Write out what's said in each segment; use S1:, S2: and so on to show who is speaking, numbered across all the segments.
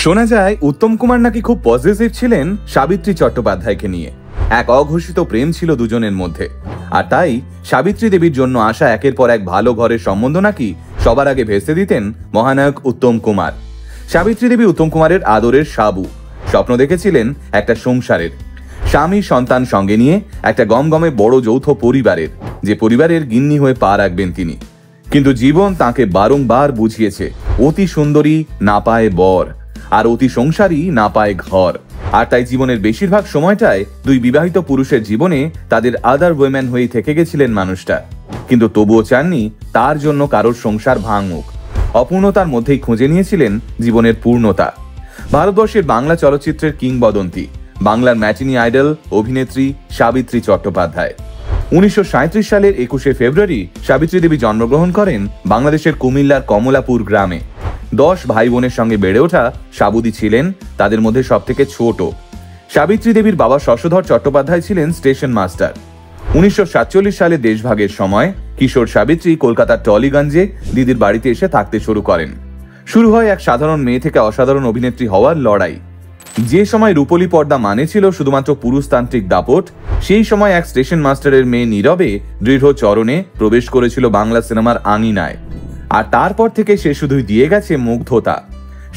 S1: শোনা যায় উত্তম কুমার নাকি খুব পজিটিভ ছিলেন সাবিত্রী চট্টোপাধ্যায়কে নিয়ে। এক অঘোষিত প্রেম ছিল দুজনের মধ্যে, আর তাই সাবিত্রী দেবীর জন্য আসা একের পর এক ভালো ঘরের সম্বন্ধ নাকি সবার আগে ভেস্তে দিতেন মহানায়ক উত্তম কুমার। সাবিত্রী দেবী উত্তম কুমারের আদরের সাবু। স্বপ্ন দেখেছিলেন একটা সংসারের, স্বামী সন্তান সঙ্গে নিয়ে একটা গমগমে বড় যৌথ পরিবারের, যে পরিবারের গিন্নি হয়ে পা রাখবেন তিনি। কিন্তু জীবন তাকে বারংবার বুঝিয়েছে অতি সুন্দরী না পায় বর, আর অতি সংসারী না পায় ঘর। আর তাই জীবনের বেশিরভাগ সময়টায় দুই বিবাহিত পুরুষের জীবনে তাদের আদার ওয়েম্যান হয়ে থেকে গেছিলেন মানুষটা। কিন্তু তবুও চাননি তার জন্য কারোর সংসার ভাঙুক। অপূর্ণতার মধ্যেই খুঁজে নিয়েছিলেন জীবনের পূর্ণতা। ভারতবর্ষের বাংলা চলচ্চিত্রের কিংবদন্তি, বাংলার ম্যাটিনি আইডল অভিনেত্রী সাবিত্রী চট্টোপাধ্যায়। 1937 সালের 21শে ফেব্রুয়ারি সাবিত্রী দেবী জন্মগ্রহণ করেন বাংলাদেশের কুমিল্লার কমলাপুর গ্রামে। 10 ভাই বোনের সঙ্গে বেড়ে ওঠা সাবুদি ছিলেন তাদের মধ্যে সবথেকে ছোট। সাবিত্রী দেবীর বাবা শশধর চট্টোপাধ্যায় ছিলেন স্টেশন মাস্টার। 1947 সালে দেশভাগের সময় কিশোর সাবিত্রী কলকাতার টলিগঞ্জে দিদির বাড়িতে এসে থাকতে শুরু করেন। শুরু হয় এক সাধারণ মেয়ে থেকে অসাধারণ অভিনেত্রী হওয়ার লড়াই। যে সময় রূপলী পর্দা মানে ছিল শুধুমাত্র পুরুষতান্ত্রিক দাপট, সেই সময় এক স্টেশন মাস্টারের মেয়ে নীরবে দৃঢ় চরণে প্রবেশ করেছিল বাংলা সিনেমার আঙিনায়। আর তারপর থেকে সে শুধুই দিয়ে গেছে মুগ্ধতা।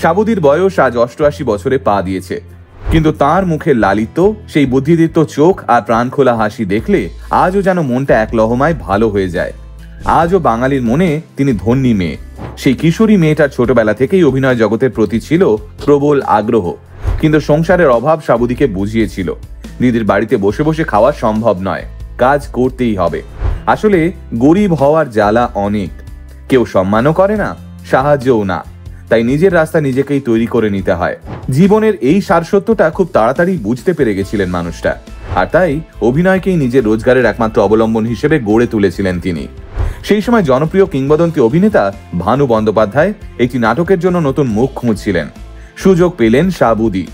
S1: সাবুদির বয়স আজ 88 বছরে পা দিয়েছে, কিন্তু তার মুখের লালিত্য, সেই বুদ্ধিদীপ্ত চোখ আর প্রাণখোলা হাসি দেখলে আজও যেন মনটা এক লহমায় ভালো হয়ে যায়। আজও বাঙালির মনে তিনি ধন্যী মেয়ে। সেই কিশোরী মেয়েটার ছোটবেলা থেকেই অভিনয় জগতের প্রতি ছিল প্রবল আগ্রহ, কিন্তু সংসারের অভাব সাবুদিকে বুঝিয়েছিল দিদির বাড়িতে বসে বসে খাওয়া সম্ভব নয়, কাজ করতেই হবে। আসলে গরিব হওয়ার জ্বালা অনেক, কেউ সম্মানও করে না, সাহায্যও না, তাই নিজের রাস্তা নিজেকেই তৈরি করে নিতে হয়। জীবনের এই সারসত্যটা খুব তাড়াতাড়ি বুঝতে পেরে গেছিলেন মানুষটা, আর তাই অভিনয়কেই নিজের রোজগারের একমাত্র অবলম্বন হিসেবে গড়ে তুলেছিলেন তিনি। সেই সময় জনপ্রিয় কিংবদন্তি অভিনেতা ভানু বন্দ্যোপাধ্যায় একটি নাটকের জন্য নতুন মুখ খুঁজছিলেন। সুযোগ পেলেন সাবুদি।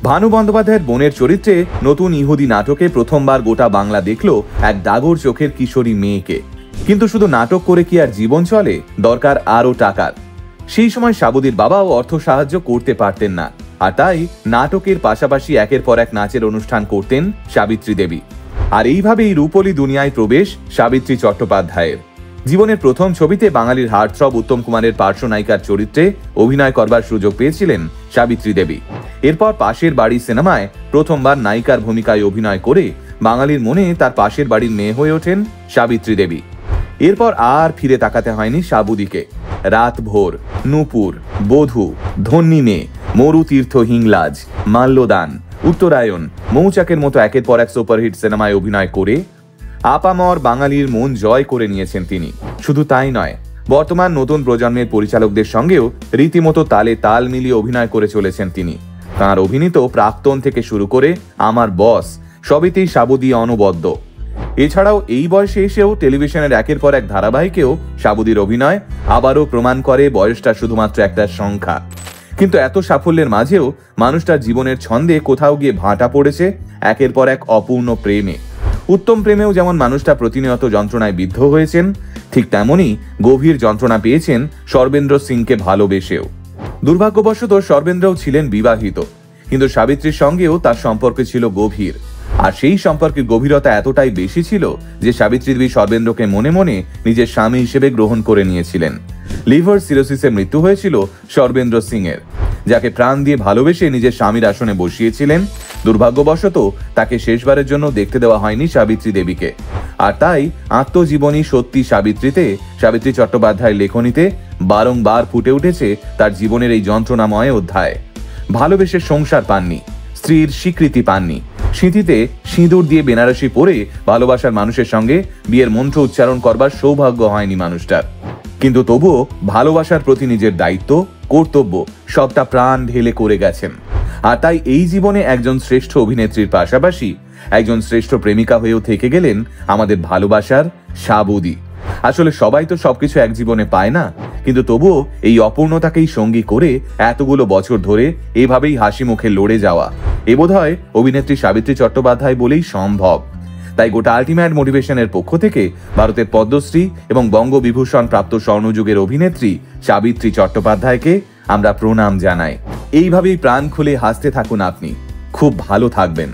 S1: ভানু বন্দ্যোপাধ্যায়ের বোনের চরিত্রে নতুন ইহুদি নাটকে প্রথমবার গোটা বাংলা দেখল এক ডাগর চোখের কিশোরী মেয়েকে। কিন্তু শুধু নাটক করে কি আর জীবন চলে? দরকার আরো টাকার। সেই সময় সাবুদির বাবাও অর্থ সাহায্য করতে পারতেন না, আর তাই নাটকের পাশাপাশি একের পর এক নাচের অনুষ্ঠান করতেন সাবিত্রী দেবী। আর এইভাবেই রূপলী দুনিয়ায় প্রবেশ সাবিত্রী চট্টোপাধ্যায়ের। জীবনের প্রথম ছবিতে বাঙালির হার্টথ্রব উত্তম কুমারের পার্শ্ব নায়িকার চরিত্রে অভিনয় করবার সুযোগ পেয়েছিলেন সাবিত্রী দেবী। এরপর পাশের বাড়ি সিনেমায় প্রথমবার নায়িকার ভূমিকায় অভিনয় করে বাঙালির মনে তার পাশের বাড়ির মেয়ে হয়ে ওঠেন সাবিত্রী দেবী। এরপর আর ফিরে তাকাতে হয়নি সাবুদিকে। রাত ভোর, নূপুর, বধূ, ধন্যী মেয়ে, মরুতীর্থ হিংলাজ, মাল্যদান, উত্তরায়ণ, মৌচাকের মতো একের পর এক সুপারহিট সিনেমায় অভিনয় করে আপামর বাঙালির মন জয় করে নিয়েছেন তিনি। শুধু তাই নয়, বর্তমান নতুন প্রজন্মের পরিচালকদের সঙ্গেও রীতিমতো তালে তাল মিলিয়ে অভিনয় করে চলেছেন তিনি। তাঁর অভিনীত প্রাক্তন থেকে শুরু করে আমার বস সবেতেই সাবুদি অনবদ্য। এছাড়াও এই বয়সে এসেও টেলিভিশনের একের পর এক ধারাবাহিকেও সাবুদির অভিনয় আবারও প্রমাণ করে বয়সটা শুধুমাত্র একটা সংখ্যা। কিন্তু এত সাফল্যের মাঝেও মানুষটার জীবনের ছন্দে কোথাও গিয়ে ভাঁটা পড়েছে একের পর এক অপূর্ণ প্রেমে। উত্তম প্রেমেও যেমন মানুষটা প্রতিনিয়ত যন্ত্রণায় বিদ্ধ হয়েছেন, ঠিক তেমনই গভীর যন্ত্রণা পেয়েছেন সর্বেন্দ্র সিংকে ভালোবেসেও। দুর্ভাগ্যবশত সর্বেন্দ্রও ছিলেন বিবাহিত, কিন্তু সাবিত্রীর সঙ্গেও তার সম্পর্ক ছিল গভীর। আর সেই সম্পর্কের গভীরতা এতটাই বেশি ছিল যে সাবিত্রী দেবী সর্বেন্দ্রকে মনে মনে নিজের স্বামী হিসেবে গ্রহণ করে নিয়েছিলেন। লিভার সিরোসিসে মৃত্যু হয়েছিল সর্বেন্দ্র সিং এর, যাকে প্রাণ দিয়ে ভালোবেসে নিজের স্বামীর আসনে বসিয়েছিলেন। দুর্ভাগ্যবশত তাকে শেষবারের জন্য দেখতে দেওয়া হয়নি সাবিত্রী দেবীকে। আর তাই আত্মজীবনী সত্যি সাবিত্রীতে সাবিত্রী চট্টোপাধ্যায়ের লেখনীতে বারংবার ফুটে উঠেছে তার জীবনের এই যন্ত্রণাময় অধ্যায়। ভালোবেসে সংসার পাননি, স্ত্রীর স্বীকৃতি পাননি, স্মৃতিতে সিঁদুর দিয়ে বেনারসি পরে ভালোবাসার মানুষের সঙ্গে বিয়ের মন্ত্র উচ্চারণ করবার সৌভাগ্য হয়নি মানুষটার। কিন্তু তবুও ভালোবাসার প্রতি নিজের দায়িত্ব, কর্তব্য সবটা প্রাণ ঢেলে করে গেছেন। আর তাই এই জীবনে একজন শ্রেষ্ঠ অভিনেত্রীর পাশাপাশি একজন শ্রেষ্ঠ প্রেমিকা হয়েও থেকে গেলেন আমাদের ভালোবাসার সাবুদি। আসলে সবাই তো সবকিছু এক জীবনে পায় না, কিন্তু তবুও এই অপূর্ণতাকেই সঙ্গী করে এতগুলো বছর ধরে এভাবেই হাসি মুখে লড়ে যাওয়া এ বোধহয় অভিনেত্রী সাবিত্রী চট্টোপাধ্যায় বলেই সম্ভব। তাই গোটা আলটিমেট মোটিভেশনের পক্ষ থেকে ভারতের পদ্মশ্রী এবং বঙ্গবিভূষণ প্রাপ্ত স্বর্ণযুগের অভিনেত্রী সাবিত্রী চট্টোপাধ্যায়কে আমরা প্রণাম জানাই। এইভাবেই প্রাণ খুলে হাসতে থাকুন, আপনি খুব ভালো থাকবেন।